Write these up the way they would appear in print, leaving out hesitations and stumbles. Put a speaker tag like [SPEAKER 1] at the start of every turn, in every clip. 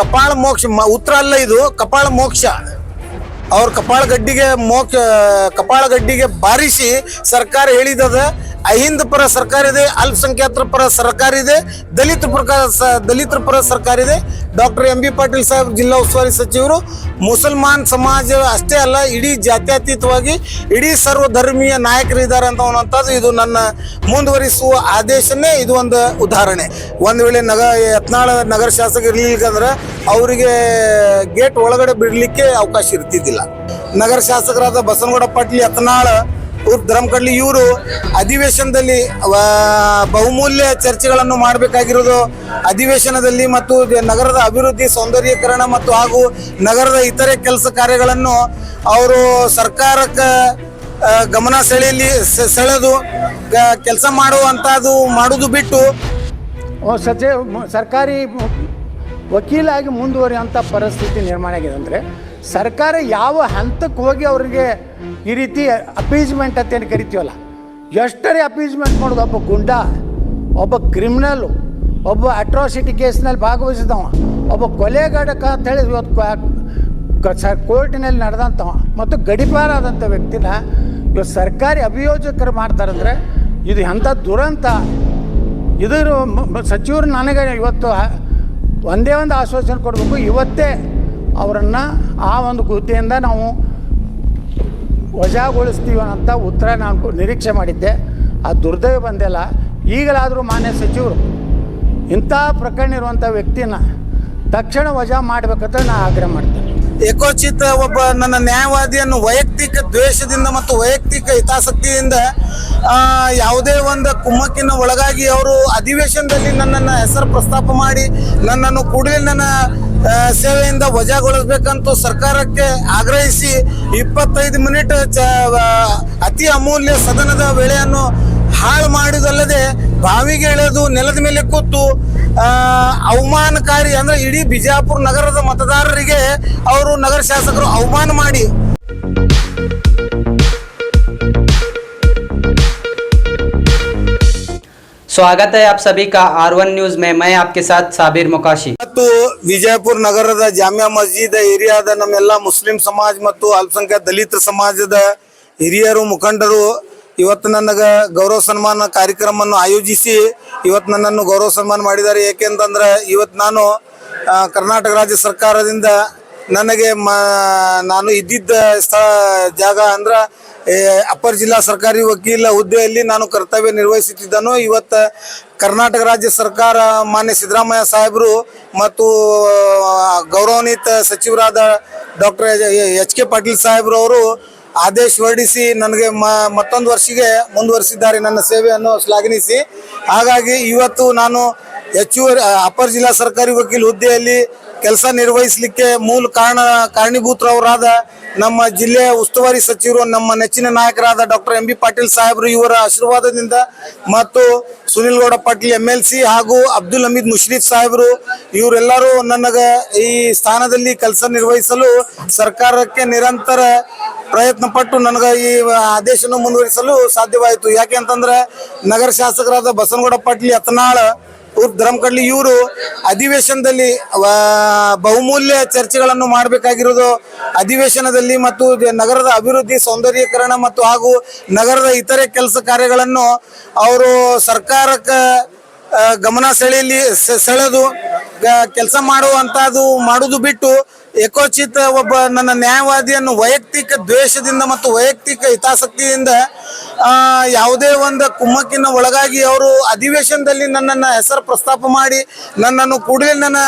[SPEAKER 1] ಕಪಾಳ ಮೋಕ್ಷ ಉತ್ತರ ಅಲ್ಲ, ಇದು ಕಪಾಳ ಮೋಕ್ಷ. ಅವ್ರ ಕಪಾಳ ಗಡ್ಡಿಗೆ ಬಾರಿಸಿ ಸರ್ಕಾರ ಹೇಳಿದದ ಅಹಿಂದ ಪರ ಸರ್ಕಾರ ಇದೆ, ಅಲ್ಪಸಂಖ್ಯಾತರ ಪರ ಸರ್ಕಾರ ಇದೆ, ದಲಿತರ ಪರ ಸರ್ಕಾರ ಇದೆ. Doctor M B Patil Saheb ಜಿಲ್ಲಾ ಉಸ್ತುವಾರಿ ಸಚಿವರು ಮುಸಲ್ಮಾನ್ ಸಮಾಜ ಅಷ್ಟೇ ಅಲ್ಲ, ಇಡೀ ಜಾತ್ಯತೀತವಾಗಿ ಇಡೀ ಸರ್ವಧರ್ಮೀಯ ನಾಯಕರು ಇದ್ದಾರೆ ಅನ್ನುವಂಥದ್ದು ಇದು ನನ್ನ ಮುಂದುವರಿಸುವ ಆದೇಶನೇ. ಇದು ಒಂದು ಉದಾಹರಣೆ. ಒಂದು ವೇಳೆ ಯತ್ನಾಳ ನಗರ ಶಾಸಕ ಇರಲಿಲ್ಲಂದ್ರೆ ಅವರಿಗೆ ಗೇಟ್ ಒಳಗಡೆ ಬಿಡಲಿಕ್ಕೆ ಅವಕಾಶ ಇರ್ತಿದ್ದಿಲ್ಲ. ನಗರ ಶಾಸಕರಾದ ಬಸನಗೌಡ ಪಾಟೀಲ್ ಯತ್ನಾಳ ಧರ್ಮಕಡ್ಲಿ ಇವರು ಅಧಿವೇಶನದಲ್ಲಿ ಬಹುಮೂಲ್ಯ ಚರ್ಚೆಗಳನ್ನು ಮಾಡಬೇಕಾಗಿರೋದು ಅಧಿವೇಶನದಲ್ಲಿ ಮತ್ತು ನಗರದ ಅಭಿವೃದ್ಧಿ ಸೌಂದರ್ಯೀಕರಣ ಮತ್ತು ಹಾಗೂ ನಗರದ ಇತರೆ ಕೆಲಸ ಕಾರ್ಯಗಳನ್ನು ಅವರು ಸರ್ಕಾರಕ್ಕೆ ಗಮನ ಸೆಳೆದು ಕೆಲಸ ಮಾಡುವುದು ಬಿಟ್ಟು
[SPEAKER 2] ಸರ್ಕಾರಿ ವಕೀಲಾಗಿ ಮುಂದುವರಿಯುವಂಥ ಪರಿಸ್ಥಿತಿ ನಿರ್ಮಾಣ ಆಗಿದೆ. ಅಂದರೆ ಸರ್ಕಾರ ಯಾವ ಹಂತಕ್ಕೆ ಹೋಗಿ ಅವರಿಗೆ ಈ ರೀತಿ ಅಪೀಸ್ಮೆಂಟ್ ಅಂತ ಏನು ಕರಿತೀವಲ್ಲ, ಎಷ್ಟರೇ ಅಪೀಸ್ಮೆಂಟ್ ಮಾಡೋದು. ಒಬ್ಬ ಗುಂಡ, ಒಬ್ಬ ಕ್ರಿಮಿನಲ್ಲು, ಒಬ್ಬ ಅಟ್ರಾಸಿಟಿ ಕೇಸ್ನಲ್ಲಿ ಭಾಗವಹಿಸಿದವ, ಒಬ್ಬ ಕೊಲೆಗಾಡಕ ಅಂತೇಳಿ ಇವತ್ತು ಕೋರ್ಟಿನಲ್ಲಿ ನಡೆದಂಥವ ಮತ್ತು ಗಡಿಪಾರಾದಂಥ ವ್ಯಕ್ತಿನ ಇವತ್ತು ಸರ್ಕಾರಿ ಅಭಿಯೋಜಕರು ಮಾಡ್ತಾರಂದರೆ ಇದು ಎಂಥ ದುರಂತ. ಇದ್ರ ಸಚಿವರು ನನಗೆ ಇವತ್ತು ಒಂದೇ ಒಂದು ಆಶ್ವಾಸನೆ ಕೊಡಬೇಕು, ಇವತ್ತೇ ಅವರನ್ನು ಆ ಒಂದು ಹುದ್ದೆಯಿಂದ ನಾವು ವಜಾಗೊಳಿಸ್ತೀವಿ ಅಂತ ಉತ್ತರ ನಾನು ನಿರೀಕ್ಷೆ ಮಾಡಿದ್ದೆ. ಆ ದುರ್ದೈವ ಬಂದಿಲ್ಲ. ಈಗಲಾದರೂ ಮಾನ್ಯ ಸಚಿವರು ಇಂಥ ಪ್ರಕರಣ ಇರುವಂಥ ವ್ಯಕ್ತಿನ ತಕ್ಷಣ ವಜಾ ಮಾಡಬೇಕಂತ ನಾನು ಆಗ್ರಹ ಮಾಡ್ತೇನೆ.
[SPEAKER 1] ಏಕೋಚಿತ ಒಬ್ಬ ನನ್ನ ನ್ಯಾಯವಾದಿಯನ್ನು ವೈಯಕ್ತಿಕ ದ್ವೇಷದಿಂದ ಮತ್ತು ವೈಯಕ್ತಿಕ ಹಿತಾಸಕ್ತಿಯಿಂದ ಯಾವುದೇ ಒಂದು ಕುಮ್ಮಕ್ಕಿನ ಒಳಗಾಗಿ ಅವರು ಅಧಿವೇಶನದಲ್ಲಿ ನನ್ನನ್ನು ಹೆಸರು ಪ್ರಸ್ತಾಪ ಮಾಡಿ ನನ್ನನ್ನು ಕೂಡಲೇ ನನ್ನ ಸೇವೆಯಿಂದ ವಜಾಗೊಳಿಸಬೇಕಂತೂ ಸರ್ಕಾರಕ್ಕೆ ಆಗ್ರಹಿಸಿ 25 ಮಿನಿಟ್ ಅತಿ ಅಮೂಲ್ಯ ಸದನದ ವೇಳೆಯನ್ನು ಹಾಳು ಮಾಡಿದಲ್ಲದೆ ಬಾವಿಗೆ ಇಳಿದು ನೆಲದ ಮೇಲೆ ಕೂತು ಅವಮಾನಕಾರಿ, ಅಂದ್ರೆ ಇಡೀ ಬಿಜಾಪುರ ನಗರದ ಮತದಾರರಿಗೆ ಅವರು ನಗರ ಶಾಸಕರು ಅವಮಾನ ಮಾಡಿ.
[SPEAKER 3] स्वागत है आप सभी का R1 न्यूज में। मैं आपके साथ साबिर मुकाशी।
[SPEAKER 1] ಮತ್ತು ವಿಜಯಪುರ ನಗರದ ಜಾಮಿಯಾ ಮಸ್ಜಿದ್ ಏರಿಯಾದ ನಮ್ಮೆಲ್ಲ ಮುಸ್ಲಿಂ ಸಮಾಜ ಮತ್ತು ಅಲ್ಪಸಂಖ್ಯಾತ ದಲಿತ ಸಮಾಜದ ಹಿರಿಯರು ಮುಖಂಡರು ಇವತ್ತು ನನಗೆ ಗೌರವ ಸನ್ಮಾನ ಕಾರ್ಯಕ್ರಮವನ್ನು ಆಯೋಜಿಸಿ ಇವತ್ತು ನನ್ನನ್ನು ಗೌರವ ಸನ್ಮಾನ ಮಾಡಿದ್ದಾರೆ. ಏಕೆಂತಂದ್ರೆ ಇವತ್ತು ನಾನು ಕರ್ನಾಟಕ ರಾಜ್ಯ ಸರ್ಕಾರದಿಂದ ನನಗೆ ನಾನು ಇದ್ದಿದ್ದ ಜಾಗ ಅಂದ್ರೆ ಅಪರ ಜಿಲ್ಲಾ ಸರ್ಕಾರಿ ವಕೀಲ ಹುದ್ದೆಯಲ್ಲಿ ನಾನು ಕರ್ತವ್ಯ ನಿರ್ವಹಿಸುತ್ತಿದ್ದನು. ಇವತ್ತು ಕರ್ನಾಟಕ ರಾಜ್ಯ ಸರ್ಕಾರ ಮಾನ್ಯ ಸಿದ್ದರಾಮಯ್ಯ ಸಾಹೇಬರು ಮತ್ತು ಗೌರವಾನ್ವಿತ ಸಚಿವರಾದ ಡಾಕ್ಟರ್ ಎಚ್.ಕೆ. ಪಾಟೀಲ್ ಸಾಹೇಬ್ರವರು ಆದೇಶ ಹೊರಡಿಸಿ ನನಗೆ ಮತ್ತೊಂದು ವರ್ಷಕ್ಕೆ ಮುಂದುವರಿಸಿದ್ದಾರೆ ನನ್ನ ಸೇವೆಯನ್ನು ಶ್ಲಾಘಿಸಿ. ಹಾಗಾಗಿ ಇವತ್ತು ನಾನು ಹೆಚ್ಚುವರಿ ಅಪರ ಜಿಲ್ಲಾ ಸರ್ಕಾರಿ ವಕೀಲ ಹುದ್ದೆಯಲ್ಲಿ ಕೆಲಸ ನಿರ್ವಹಿಸಲಿಕ್ಕೆ ಮೂಲ ಕಾರಣೀಭೂತರವರಾದ ನಮ್ಮ ಜಿಲ್ಲೆಯ ಉಸ್ತುವಾರಿ ಸಚಿವರು, ನಮ್ಮ ನೆಚ್ಚಿನ ನಾಯಕರಾದ ಡಾಕ್ಟರ್ ಎಂ ಬಿ ಪಾಟೀಲ್ ಸಾಹೇಬರು ಇವರ ಆಶೀರ್ವಾದದಿಂದ ಮತ್ತು ಸುನಿಲ್ ಗೌಡ ಪಾಟೀಲ್ MLC ಹಾಗೂ ಅಬ್ದುಲ್ ಹಮೀದ್ ಮುಷ್ರೀಫ್ ಸಾಹೇಬರು ಇವರೆಲ್ಲರೂ ನನಗೆ ಈ ಸ್ಥಾನದಲ್ಲಿ ಕೆಲಸ ನಿರ್ವಹಿಸಲು ಸರ್ಕಾರಕ್ಕೆ ನಿರಂತರ ಪ್ರಯತ್ನ ಪಟ್ಟು ನನಗೆ ಈ ಆದೇಶವನ್ನು ಮುಂದುವರಿಸಲು ಸಾಧ್ಯವಾಯಿತು. ಯಾಕೆ ಅಂತಂದ್ರೆ ನಗರ ಶಾಸಕರಾದ ಬಸನಗೌಡ ಪಾಟೀಲ್ ಯತ್ನಾಳ ಧರ್ಮಕಡ್ಲಿ ಇವರು ಅಧಿವೇಶನದಲ್ಲಿ ಬಹುಮೂಲ್ಯ ಚರ್ಚೆಗಳನ್ನು ಮಾಡಬೇಕಾಗಿರೋದು ಅಧಿವೇಶನದಲ್ಲಿ ಮತ್ತು ನಗರದ ಅಭಿವೃದ್ಧಿ ಸೌಂದರ್ಯೀಕರಣ ಮತ್ತು ಹಾಗೂ ನಗರದ ಇತರೆ ಕೆಲಸ ಕಾರ್ಯಗಳನ್ನು ಅವರು ಸರ್ಕಾರಕ್ಕೆ ಗಮನ ಸೆಳೆದು ಕೆಲಸ ಮಾಡುವುದು ಬಿಟ್ಟು ಏಕೋಚಿತ ಒಬ್ಬ ನನ್ನ ನ್ಯಾಯವಾದಿಯನ್ನು ವೈಯಕ್ತಿಕ ದ್ವೇಷದಿಂದ ಮತ್ತು ವೈಯಕ್ತಿಕ ಹಿತಾಸಕ್ತಿಯಿಂದ ಯಾವುದೇ ಒಂದು ಕುಮ್ಮಕ್ಕಿನ ಒಳಗಾಗಿ ಅವರು ಅಧಿವೇಶನದಲ್ಲಿ ನನ್ನನ್ನು ಹೆಸರು ಪ್ರಸ್ತಾಪ ಮಾಡಿ ನನ್ನನ್ನು ಕೂಡಲೇ ನನ್ನ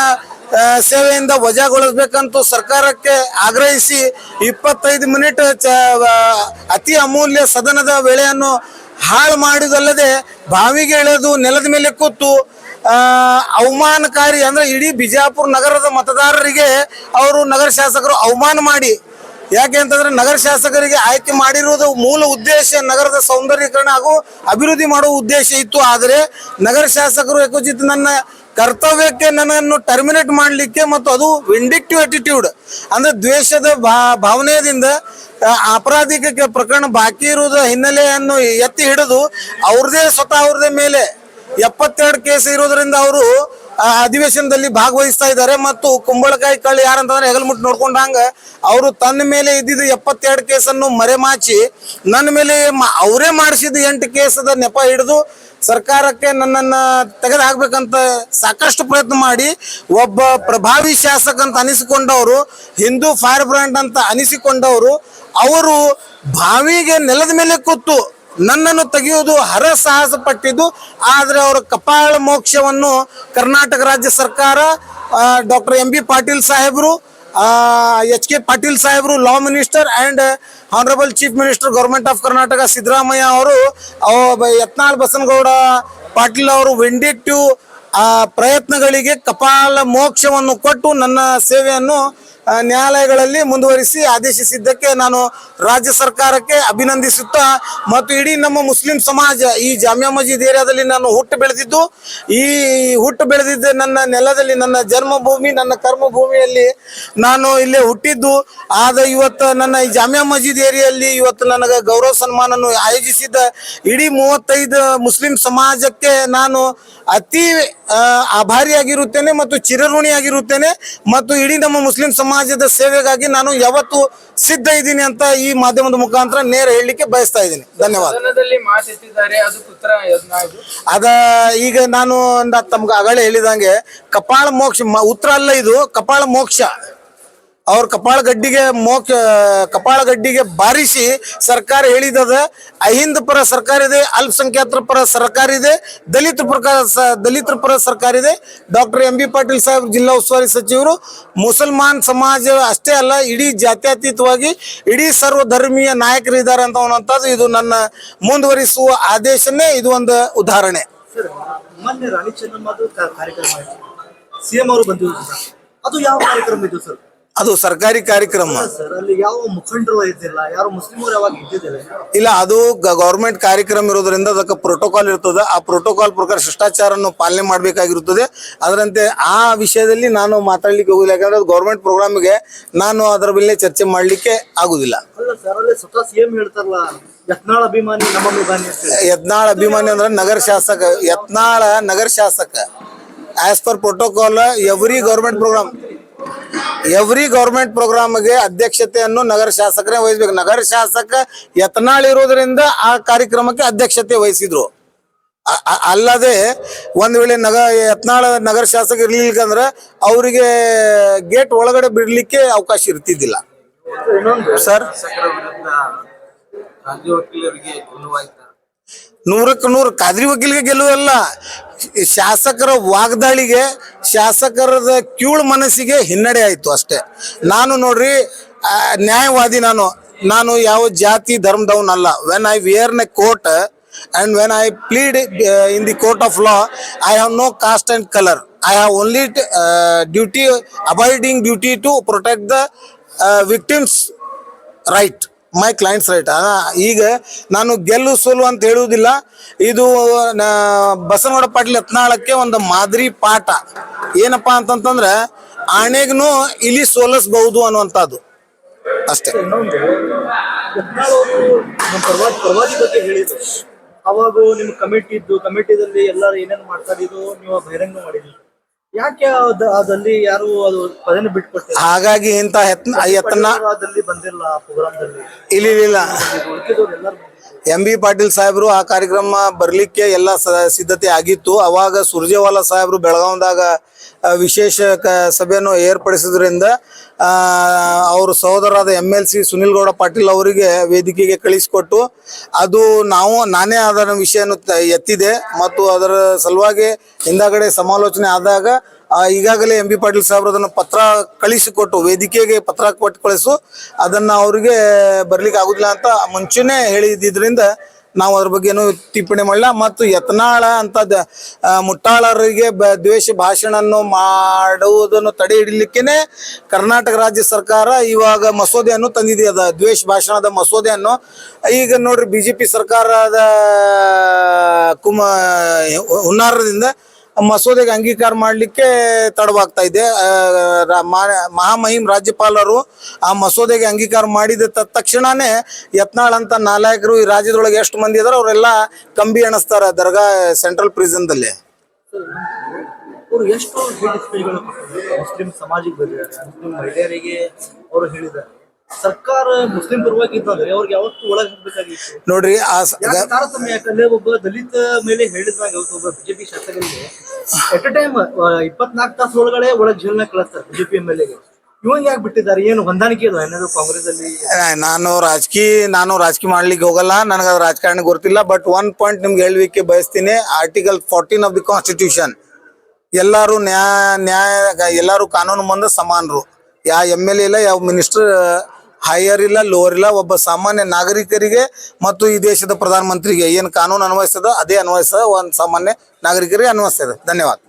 [SPEAKER 1] ಸೇವೆಯಿಂದ ವಜಾಗೊಳಿಸಬೇಕಂತೂ ಸರ್ಕಾರಕ್ಕೆ ಆಗ್ರಹಿಸಿ 25 ಮಿನಿಟ್ ಅತಿ ಅಮೂಲ್ಯ ಸದನದ ವೇಳೆಯನ್ನು ಹಾಳು ಮಾಡಿದಲ್ಲದೆ ಬಾವಿಗೆ ಇಳಿದು ನೆಲದ ಮೇಲೆ ಕೂತು ಅವಮಾನಕಾರಿ, ಅಂದ್ರೆ ಇಡೀ ಬಿಜಾಪುರ ನಗರದ ಮತದಾರರಿಗೆ ಅವರು ನಗರ ಶಾಸಕರು ಅವಮಾನ ಮಾಡಿ. ಯಾಕೆ ಅಂತಂದ್ರೆ ನಗರ ಶಾಸಕರಿಗೆ ಆಯ್ಕೆ ಮಾಡಿರುವುದು ಮೂಲ ಉದ್ದೇಶ ನಗರದ ಸೌಂದರ್ಯೀಕರಣ ಹಾಗೂ ಅಭಿವೃದ್ಧಿ ಮಾಡುವ ಉದ್ದೇಶ ಇತ್ತು. ಆದರೆ ನಗರ ಶಾಸಕರು ಏಕೋಚಿತ ನನ್ನ ಕರ್ತವ್ಯಕ್ಕೆ ನನ್ನನ್ನು ಟರ್ಮಿನೇಟ್ ಮಾಡಲಿಕ್ಕೆ ಮತ್ತು ಅದು ವಿಂಡಿಕ್ಟಿವ್ ಆಟಿಟ್ಯೂಡ್ ಅಂದ್ರೆ ದ್ವೇಷದ ಭಾವನೆಯಿಂದ ಅಪರಾಧಿಕ ಪ್ರಕರಣ ಬಾಕಿ ಇರುವುದ ಹಿನ್ನೆಲೆಯನ್ನು ಎತ್ತಿ ಹಿಡಿದು ಅವ್ರದೇ ಮೇಲೆ 72 ಕೇಸ್ ಇರೋದ್ರಿಂದ ಅವರು ಅಧಿವೇಶನದಲ್ಲಿ ಭಾಗವಹಿಸ್ತಾ ಇದ್ದಾರೆ. ಮತ್ತು ಕುಂಬಳಕಾಯಿ ಕಳ್ಳಿ ಯಾರಂತಂದ್ರೆ ಹೆಗಲ್ಮುಟ್ಟು ನೋಡ್ಕೊಂಡಂಗ ಅವರು ತನ್ನ ಮೇಲೆ ಇದ್ದಿದ್ದು 72 ಕೇಸನ್ನು ಮರೆಮಾಚಿ ನನ್ನ ಮೇಲೆ ಅವರೇ ಮಾಡಿಸಿದ 8 ಕೇಸದ ನೆಪ ಹಿಡಿದು ಸರ್ಕಾರಕ್ಕೆ ನನ್ನನ್ನು ತೆಗೆದು ಹಾಕ್ಬೇಕಂತ ಸಾಕಷ್ಟು ಪ್ರಯತ್ನ ಮಾಡಿ ಒಬ್ಬ ಪ್ರಭಾವಿ ಶಾಸಕ ಅಂತ ಅನಿಸಿಕೊಂಡವರು, ಹಿಂದೂ ಫೈರ್ ಬ್ರ್ಯಾಂಡ್ ಅಂತ ಅನಿಸಿಕೊಂಡವರು, ಅವರು ಬಾವಿಗೆ ನೆಲದ ಮೇಲೆ ಕೂತು ನನ್ನನ್ನು ತೆಗೆಯುವುದು ಹರಸಾಹಸ ಪಟ್ಟಿದ್ದು. ಆದರೆ ಅವರ ಕಪಾಳ ಮೋಕ್ಷವನ್ನು ಕರ್ನಾಟಕ ರಾಜ್ಯ ಸರ್ಕಾರ, ಡಾಕ್ಟರ್ MB ಪಾಟೀಲ್ ಸಾಹೇಬರು, HK ಪಾಟೀಲ್ ಸಾಹೇಬರು, law minister and honourable chief minister government of Karnataka Siddaramaiah ಅವರು, ಯತ್ನಾಳ್ ಬಸನಗೌಡ ಪಾಟೀಲ್ ಅವರು ವಿಂಡಿಕ್ಟಿವ್ ಪ್ರಯತ್ನಗಳಿಗೆ ಕಪಾಲ ಮೋಕ್ಷವನ್ನು ಕೊಟ್ಟು ನನ್ನ ಸೇವೆಯನ್ನು ನ್ಯಾಯಾಲಯಗಳಲ್ಲಿ ಮುಂದುವರಿಸಿ ಆದೇಶಿಸಿದ್ದಕ್ಕೆ ನಾನು ರಾಜ್ಯ ಸರ್ಕಾರಕ್ಕೆ ಅಭಿನಂದಿಸುತ್ತಾ, ಮತ್ತು ಇಡೀ ನಮ್ಮ ಮುಸ್ಲಿಂ ಸಮಾಜ ಈ ಜಾಮಿಯಾ ಮಸ್ಜಿದ್ ಏರಿಯಾದಲ್ಲಿ ನಾನು ಹುಟ್ಟು ಬೆಳೆದಿದ್ದು, ಈ ಹುಟ್ಟು ಬೆಳೆದಿದ್ದ ನನ್ನ ನೆಲದಲ್ಲಿ, ನನ್ನ ಜನ್ಮಭೂಮಿ, ನನ್ನ ಕರ್ಮಭೂಮಿಯಲ್ಲಿ ನಾನು ಇಲ್ಲೇ ಹುಟ್ಟಿದ್ದು. ಆದ ಇವತ್ತು ನನ್ನ ಈ ಜಾಮಿಯಾ ಮಸ್ಜಿದ್ ಏರಿಯಲ್ಲಿ ಇವತ್ತು ನನಗೆ ಗೌರವ ಸನ್ಮಾನವನ್ನು ಆಯೋಜಿಸಿದ್ದ ಇಡೀ 35 ಮುಸ್ಲಿಂ ಸಮಾಜಕ್ಕೆ ನಾನು ಅತಿ ಆಭಾರಿಯಾಗಿರುತ್ತೇನೆ ಮತ್ತು ಚಿರಋಣಿಯಾಗಿರುತ್ತೇನೆ. ಮತ್ತು ಇಡೀ ನಮ್ಮ ಮುಸ್ಲಿಂ ಸಮಾಜದ ಸೇವೆಗಾಗಿ ನಾನು ಯಾವತ್ತು ಸಿದ್ಧ ಇದ್ದೀನಿ ಅಂತ ಈ ಮಾಧ್ಯಮದ ಮುಖಾಂತರ ನೇರ ಹೇಳಲಿಕ್ಕೆ ಬಯಸ್ತಾ ಇದ್ದೀನಿ. ಧನ್ಯವಾದ. ಅದ ಈಗ ನಾನು ತಮ್ಗೆ ಆಗಲೇ ಹೇಳಿದಂಗೆ ಕಪಾಳ ಮೋಕ್ಷ ಉತ್ತರ ಅಲ್ಲ, ಇದು ಕಪಾಳ ಮೋಕ್ಷ. ಅವ್ರ ಕಪಾಳ ಗಡ್ಡಿಗೆ ಬಾರಿಸಿ ಸರ್ಕಾರ ಹೇಳಿದದ ಅಹಿಂದ ಪರ ಸರ್ಕಾರ ಇದೆ, ಅಲ್ಪಸಂಖ್ಯಾತರ ಪರ ಸರ್ಕಾರ ಇದೆ, ದಲಿತರ ಪರ ಸರ್ಕಾರ ಇದೆ. ಡಾಕ್ಟರ್ MB ಪಾಟೀಲ್ ಸಾಹೇಬ್ ಜಿಲ್ಲಾ ಉಸ್ತುವಾರಿ ಸಚಿವರು ಮುಸಲ್ಮಾನ್ ಸಮಾಜ ಅಷ್ಟೇ ಅಲ್ಲ, ಇಡೀ ಜಾತ್ಯತೀತವಾಗಿ ಇಡೀ ಸರ್ವಧರ್ಮೀಯ ನಾಯಕರಿದ್ದಾರೆ ಅಂತ ಅನ್ನುವಂಥದ್ದು ಇದು ನನ್ನ ಮುಂದುವರಿಸುವ ಆದೇಶನೇ. ಇದು ಒಂದು ಉದಾಹರಣೆ.
[SPEAKER 4] ಮೊನ್ನೆ ರಾಣಿ ಚೆನ್ನಮ್ಮದು ಕಾರ್ಯಕ್ರಮ CM ಅವರು ಬಂದಿದ್ರು, ಅದು ಯಾವ ಕಾರ್ಯಕ್ರಮ ಇದು ಸರ್?
[SPEAKER 1] ಅದು ಸರ್ಕಾರಿ ಕಾರ್ಯಕ್ರಮ
[SPEAKER 4] ಸರ್. ಅಲ್ಲಿ ಯಾವ ಮುಖಂಡರು ಇದ್ದಿಲ್ಲ, ಯಾರು ಮುಸ್ಲಿಮರು ಯಾವಾಗ ಇದ್ದಿದ್ದಿಲ್ಲ.
[SPEAKER 1] ಇಲ್ಲ, ಅದು ಗವರ್ಮೆಂಟ್ ಕಾರ್ಯಕ್ರಮ ಇರೋದ್ರಿಂದ ಅದಕ್ಕೆ ಪ್ರೋಟೋಕಾಲ್ ಇರ್ತದೆ. ಆ ಪ್ರೋಟೋಕಾಲ್ ಪ್ರಕಾರ ಶಿಷ್ಟಾಚಾರವನ್ನು ಪಾಲನೆ ಮಾಡಬೇಕಾಗಿರುತ್ತದೆ. ಅದರಂತೆ ಆ ವಿಷಯದಲ್ಲಿ ನಾನು ಮಾತಾಡ್ಲಿಕ್ಕೆ ಹೋಗಿಲ್ಲ, ಯಾಕಂದ್ರೆ ಅದು ಗೌರ್ಮೆಂಟ್ ಪ್ರೋಗ್ರಾಮ್ಗೆ ನಾನು ಅದರ ಮೇಲೆ ಚರ್ಚೆ ಮಾಡ್ಲಿಕ್ಕೆ ಆಗುದಿಲ್ಲ.
[SPEAKER 4] ಅಲ್ಲ ಸರ್, ಅಲ್ಲಿ ಸ್ವತಃ CM ಹೇಳ್ತಾರಲ್ಲ, ಯತ್ನಾಳ್ ಅಭಿಮಾನಿ ನಮ್ಮ ಅಭಿಮಾನಿ ಅಂತ.
[SPEAKER 1] ಯತ್ನಾಳ್ ಅಭಿಮಾನಿ ಅಂದ್ರೆ ನಗರ ಶಾಸಕ, ಯತ್ನಾಳ ನಗರ ಶಾಸಕ. As per protocol every government ಪ್ರೋಗ್ರಾಮ್ಗೆ ಅಧ್ಯಕ್ಷತೆಯನ್ನು ನಗರ ಶಾಸಕರೇ ವಹಿಸ್ಬೇಕು. ನಗರ ಶಾಸಕ ಯತ್ನಾಳ್ ಇರೋದ್ರಿಂದ ಆ ಕಾರ್ಯಕ್ರಮಕ್ಕೆ ಅಧ್ಯಕ್ಷತೆ ವಹಿಸಿದ್ರು. ಅಲ್ಲದೆ ಒಂದ್ ವೇಳೆ ಯತ್ನಾಳ್ ನಗರ ಶಾಸಕ ಇರ್ಲಿಲ್ಲಂದ್ರೆ ಅವರಿಗೆ ಗೇಟ್ ಒಳಗಡೆ ಬಿಡ್ಲಿಕ್ಕೆ ಅವಕಾಶ ಇರ್ತಿದ್ದಿಲ್ಲ. ಸರ್, 100% ಖಾದ್ರಿ ವಕೀಲಿಗೆ ಗೆಲ್ಲುವಲ್ಲ, ಶಾಸಕರ ವಾಗ್ದಾಳಿಗೆ, ಶಾಸಕರದ ಕೀಳು ಮನಸ್ಸಿಗೆ ಹಿನ್ನಡೆ ಆಯ್ತು ಅಷ್ಟೇ. ನಾನು ನೋಡ್ರಿ ನ್ಯಾಯವಾದಿ, ನಾನು ಯಾವ ಜಾತಿ ಧರ್ಮದವನ್ ಅಲ್ಲ. When I wear a coat and when I plead in the court of law, I have no caste and color. I have only abiding duty to protect the victims right, my clients right. ಈಗ ನಾನು ಗೆಲ್ಲು ಸೋಲು ಅಂತ ಹೇಳುವುದಿಲ್ಲ. ಇದು ಬಸನಗೌಡ ಪಾಟೀಲ್ ಯತ್ನಾಳಕ್ಕೆ ಒಂದು ಮಾದರಿ ಪಾಠ. ಏನಪ್ಪಾ ಅಂತಂತಂದ್ರೆ ಆಣೆಗೂ ಇಲ್ಲಿ ಸೋಲಿಸಬಹುದು ಅನ್ನುವಂಥದ್ದು ಅಷ್ಟೇ.
[SPEAKER 4] ಇನ್ನೊಂದು, ಯತ್ನಾಳ್ ಅವರು ಪ್ರವಾದಿ ಬಗ್ಗೆ ಹೇಳಿದ್ರು. ಅವಾಗ ನಿಮ್ ಕಮಿಟಿದಲ್ಲಿ ಎಲ್ಲರೂ ಏನೇನು ಮಾಡ್ತಾರಿದ್ರು, ನೀವು ಬಹಿರಂಗ ಮಾಡಿದ್ರಿ. ಯಾಕೆ ಅದಲ್ಲಿ ಯಾರು ಅದು ಪದನ ಬಿಟ್ಕೊಡ್ತಾರೆ?
[SPEAKER 1] ಹಾಗಾಗಿ ಇಂತ
[SPEAKER 4] ಬಂದಿಲ್ಲ ಪ್ರೋಗ್ರಾಮ್ದಲ್ಲಿ.
[SPEAKER 1] ಇಲ್ಲ, MB ಪಾಟೀಲ್ ಸಾಹೇಬರು ಆ ಕಾರ್ಯಕ್ರಮ ಬರ್ಲಿಕ್ಕೆ ಎಲ್ಲ ಸಿದ್ಧತೆ ಆಗಿತ್ತು. ಅವಾಗ ಸುರ್ಜೇವಾಲಾ ಸಾಹೇಬರು ಬೆಳಗಾವದಾಗ ವಿಶೇಷ ಸಭೆಯನ್ನು ಏರ್ಪಡಿಸಿದ್ರಿಂದ ಅವ್ರ ಸಹೋದರಾದ MLC ಸುನಿಲ್ ಗೌಡ ಪಾಟೀಲ್ ಅವರಿಗೆ ವೇದಿಕೆಗೆ ಕಳಿಸಿಕೊಟ್ಟು ನಾನೇ ಅದರ ವಿಷಯವನ್ನು ಎತ್ತಿದೆ. ಮತ್ತು ಅದರ ಸಲುವಾಗಿ ಹಿಂದಾಗಡೆ ಸಮಾಲೋಚನೆ ಆದಾಗ ಈಗಾಗಲೇ MB ಪಾಟೀಲ್ ಸಾಹೇಬ್ರು ಅದನ್ನು ಪತ್ರ ಕಳಿಸಿಕೊಟ್ಟು, ವೇದಿಕೆಗೆ ಪತ್ರ ಕೊಟ್ಟು ಕಳಿಸು, ಅದನ್ನು ಅವರಿಗೆ ಬರ್ಲಿಕ್ಕೆ ಆಗುದಿಲ್ಲ ಅಂತ ಮುಂಚೆನೆ ಹೇಳಿದ್ರಿಂದ ನಾವು ಅದ್ರ ಬಗ್ಗೆ ಏನು ಟಿಪ್ಪಣಿ ಮಾಡಲ್ಲ. ಮತ್ತು ಯತ್ನಾಳ ಅಂತ ಮುಟ್ಟಾಳರಿಗೆ ದ್ವೇಷ ಭಾಷಣವನ್ನು ಮಾಡುವುದನ್ನು ತಡೆ ಹಿಡಿಲಿಕ್ಕೇನೆ ಕರ್ನಾಟಕ ರಾಜ್ಯ ಸರ್ಕಾರ ಇವಾಗ ಮಸೂದೆಯನ್ನು ತಂದಿದೆ. ಅದ ದ್ವೇಷ ಭಾಷಣದ ಮಸೂದೆಯನ್ನು ಈಗ ನೋಡ್ರಿ BJP ಸರ್ಕಾರದ ಹುನ್ನಾರದಿಂದ ಮಸೂದೆಗೆ ಅಂಗೀಕಾರ ಮಾಡಲಿಕ್ಕೆ ತಡವಾಗ್ತಾ ಇದೆ. ಮಹಾಮಹಿಮ್ ರಾಜ್ಯಪಾಲರು ಆ ಮಸೂದೆಗೆ ಅಂಗೀಕಾರ ಮಾಡಿದ ತಕ್ಷಣನೇ ಯತ್ನಾಳ್ ಅಂತ ನಾಲಾಯಕರು ಈ ರಾಜ್ಯದೊಳಗೆ ಎಷ್ಟು ಮಂದಿ ಇದಾರೆ ಅವರೆಲ್ಲ ಕಂಬಿ ಎಣಿಸ್ತಾರೆ ದರ್ಗಾ ಸೆಂಟ್ರಲ್ ಪ್ರಿಸನ್ದಲ್ಲಿ.
[SPEAKER 4] ಅವರು ಎಷ್ಟು ಹೇಟ್ ಸ್ಪೀಚ್ಗಳು ಮುಸ್ಲಿಂ ಸಮಾಜಕ್ಕೆ ಬಂದಿದ್ದಾರೆ, ಮುಸ್ಲಿಂ ಮಹಿಳೆಯರಿಗೆ ಅವರು ಹೇಳಿದ್ದಾರೆ. ಸರ್ಕಾರ ಮುಸ್ಲಿಂ ಪರವಾಗಿ ಇದ್ದಂದ್ರೆ ಅವ್ರಿಗೆ ಯಾವತ್ತು ಒಳಗೆ ಹೋಗ್ಬೇಕಾಗಿತ್ತು.
[SPEAKER 1] ನೋಡ್ರಿ
[SPEAKER 4] ಯಾಕೆ ತಾರತಮ್ಯ? ಯಾಕಂದ್ರೆ ಒಬ್ಬ ದಲಿತ ಮೇಲೆ ಹೇಳಿದಾಗ ಒಬ್ಬ ಬಿಜೆಪಿ ಶಾಸಕರಿಗೆ ಎಟ್ ಅ ಟೈಮ್ 24 ತಾಸು ಒಳಗಡೆ ಒಳಗೆ ಜೈಲ್ನ ಕಳಿಸ್ತಾರೆ ಬಿಜೆಪಿ MLA ಗೆ. ಇವಾಗ ಯಾಕೆ ಬಿಟ್ಟಿದ್ದಾರೆ? ಏನು ಹೊಂದಾಣಿಕೆ ಇದೆ ಏನಾದ್ರು ಕಾಂಗ್ರೆಸ್ ಅಲ್ಲಿ?
[SPEAKER 1] ನಾನು ರಾಜಕೀಯ ಮಾಡ್ಲಿಕ್ಕೆ ಹೋಗಲ್ಲ, ನನಗೆ ಅದು ರಾಜಕಾರಣ ಗೊತ್ತಿಲ್ಲ. ಬಟ್ ಒನ್ ಪಾಯಿಂಟ್ ನಿಮ್ಗೆ ಹೇಳಲಿಕ್ಕೆ ಬಯಸ್ತೀನಿ. ಆರ್ಟಿಕಲ್ 14 ಆಫ್ ದಿ ಕಾನ್ಸ್ಟಿಟ್ಯೂಷನ್, ಎಲ್ಲರೂ ಎಲ್ಲರೂ ಕಾನೂನು ಮುಂದೆ ಸಮಾನರು. ಯಾವ MLA ಇಲ್ಲ, ಯಾವ ಮಿನಿಸ್ಟರ್ ಹೈಯರ್ ಇಲ್ಲ, ಲೋವರ್ ಇಲ್ಲ. ಒಬ್ಬ ಸಾಮಾನ್ಯ ನಾಗರಿಕರಿಗೆ ಮತ್ತು ಈ ದೇಶದ ಪ್ರಧಾನಮಂತ್ರಿಗೆ ಏನು ಕಾನೂನು ಅನ್ವಯಿಸ್ತದೋ ಅದೇ ಒಂದು ಸಾಮಾನ್ಯ ನಾಗರಿಕರಿಗೆ ಅನ್ವಯಿಸ್ತದೆ. ಧನ್ಯವಾದ.